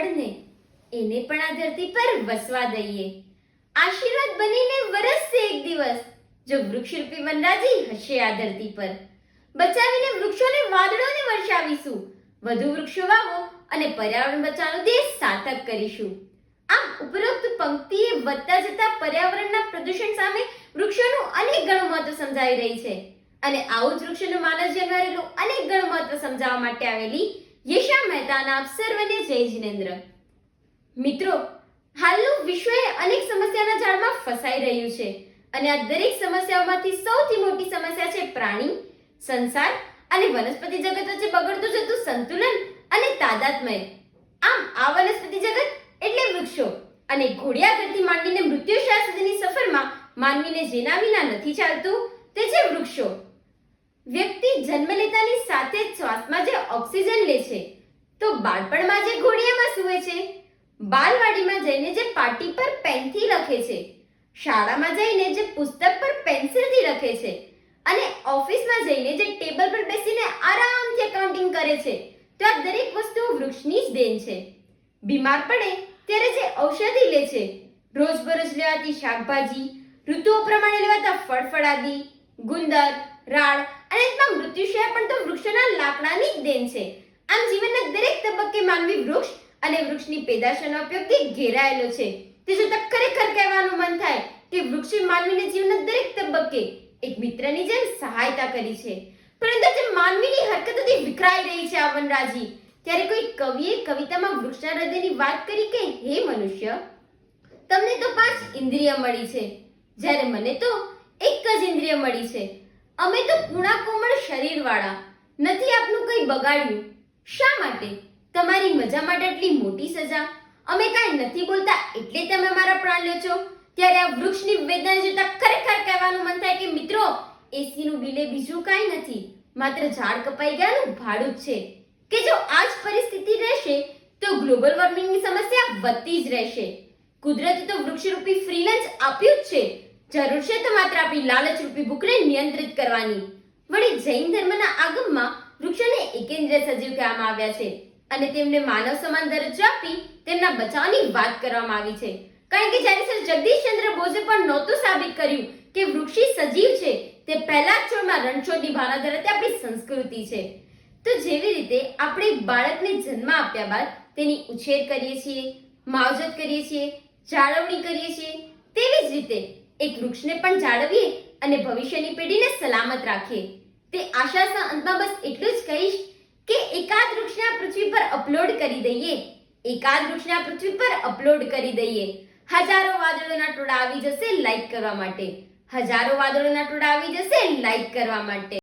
ફળને એને પણ આ ધરતી પર વસવા દઈએ. આશીર્વાદ બનીને વરસશે એક દિવસ જો વૃક્ષરૂપી વનરાજી હશે આ ધરતી પર. બચાવીને વૃક્ષોને વાદળોને વર્ષાવીશું. વધુ વૃક્ષો વાવો અને પર્યાવરણ બચાવવાનો દેશ સાર્થક કરીશું. આમ ઉપરોક્ત પંક્તિએ વધતા જતા પર્યાવરણના પ્રદૂષણ સામે વૃક્ષોનું અનેક ગણું મહત્વ સમજાવી રહી છે. અને આવું જ વૃક્ષોનું માનવ જીવનમાં રહેલું અનેક ગણું મહત્વ સમજાવવા માટે આવેલી યશા મહેતાના આપ સર્વને જય જિનેન્દ્ર. મિત્રો, હાલનું વિશ્વ અનેક સમસ્યાના જાળમાં ફસાઈ રહ્યું છે અને આ દરેક સમસ્યાઓમાંથી સૌથી મોટી સમસ્યા છે પ્રાણી, સંસાર અને વનસ્પતિ જગત વચ્ચે બગડતું જતું સંતુલન અને તાદાત્મ્ય. આમ આ વનસ્પતિ જગત એટલે વૃક્ષો અને ઘોડિયા ઘરથી માંડીને મૃત્યુશા સુધીની સફરમાં માનવીને જેના વિના નથી ચાલતું તે છે વૃક્ષો. વ્યક્તિ જન્મ લેતાની સાથે જ શ્વાસમાં જે ઓક્સિજન લે છે, તો બાળપણમાં જે ઘોડિયામાં સૂવે છે, બાલવાડીમાં જઈને જે પાટી પર પેનથી લખે છે, શાળામાં જઈને જે પુસ્તક પર પેન્સિલથી લખે છે અને ઓફિસમાં જઈને જે ટેબલ પર બેસીને આરામથી એકાઉન્ટિંગ કરે છે, તો આ દરેક વસ્તુઓ વૃક્ષની જ દેન છે. બીમાર પડે ત્યારે જે ઔષધિ લે છે, રોજબરોજ લેવાતી શાકભાજી, ઋતુઓ પ્રમાણે લેવાતા ફળફળાદી, ગુંદર, રાળ અને મૃત્યુશય પણ તો વૃક્ષોના લાકડાની જ દેન છે. આમ જીવનના દરેક તબક્કે માનવી વૃક્ષ અને વૃક્ષની પેદાશોના ઉપયોગથી ઘેરાયેલો છે. તે જોતા ખરેખર કહેવાનું મન થાય કે વૃક્ષે માનવીને જીવનના દરેક તબક્કે એક મિત્રની જેમ સહાયતા કરી છે. પરંતુ જે માનવીની હરકતોથી વિખરાઈ રહી છે આ વનરાજી, ત્યારે કોઈ કવિએ કવિતામાં વૃક્ષના હૃદયની વાત કરી કે હે મનુષ્ય, તમને તો 5 ઇન્દ્રિય મળી છે, જ્યારે મને તો એક જ ઇન્દ્રિય મળી છે. અમે તો કુણા કોમળ શરીરવાળા, નથી આપનું કંઈ બગાડ્યું. શા માટે તમારી મજા માટે આટલી મોટી સજા? અમે કાંઈ નથી બોલતા એટલે તમે મારા પ્રાણ લ્યો છો. ત્યારે આ વૃક્ષની વેદના જોતા ખરેખર કહેવાનું મન થાય કે મિત્રો, એસીનું બિલે બીજું કાંઈ નથી, માત્ર ઝાડ કપાઈ ગયાનું ભાડું જ છે. કે જો આ જ પરિસ્થિતિ રહેશે તો ગ્લોબલ વોર્મિંગની સમસ્યા વધતી જ રહેશે. કુદરતે તો વૃક્ષરૂપી ફ્રી લંચ આપ્યું જ છે. જરૂર છે તો માત્ર આપણી લાલચરૂપી ભૂખને નિયંત્રિત કરવાની. વળી જૈન ધર્મના આગમમાં વૃક્ષોને એકેન્દ્રીય સજીવ કહેવામાં આવ્યા છે અને તેમને માનવ સમાન દરજ્જો આપી તેમના બચાવની વાત કરવામાં આવી છે. કારણ કે જ્યારે સર જગદીશચંદ્ર બોઝે પણ નહોતું સાબિત કર્યું કે વૃક્ષી સજીવ છે, તે પહેલા જ છોડમાં રણછોડની ભાવના ધરાવતી આપણી સંસ્કૃતિ છે. તો જેવી રીતે આપણે એક બાળકને જન્મ આપ્યા બાદ તેની ઉછેર કરીએ છીએ, માવજત કરીએ છીએ, જાળવણી કરીએ છીએ, તેવી જ રીતે એક વૃક્ષને પણ જાળવીએ અને ભવિષ્યની પેઢીને સલામત રાખીએ. તે આશાના અંતમાં બસ એટલું જ કહીશ કે એકાદ વૃક્ષને આ પૃથ્વી પર અપલોડ કરી દઈએ, એકાદ વૃક્ષને આ પૃથ્વી પર અપલોડ કરી દઈએ. હજારો વાદળોના ટોળા આવી જશે લાઈક કરવા માટે, હજારો વાદળોના ટોળા આવી જશે લાઈક કરવા માટે.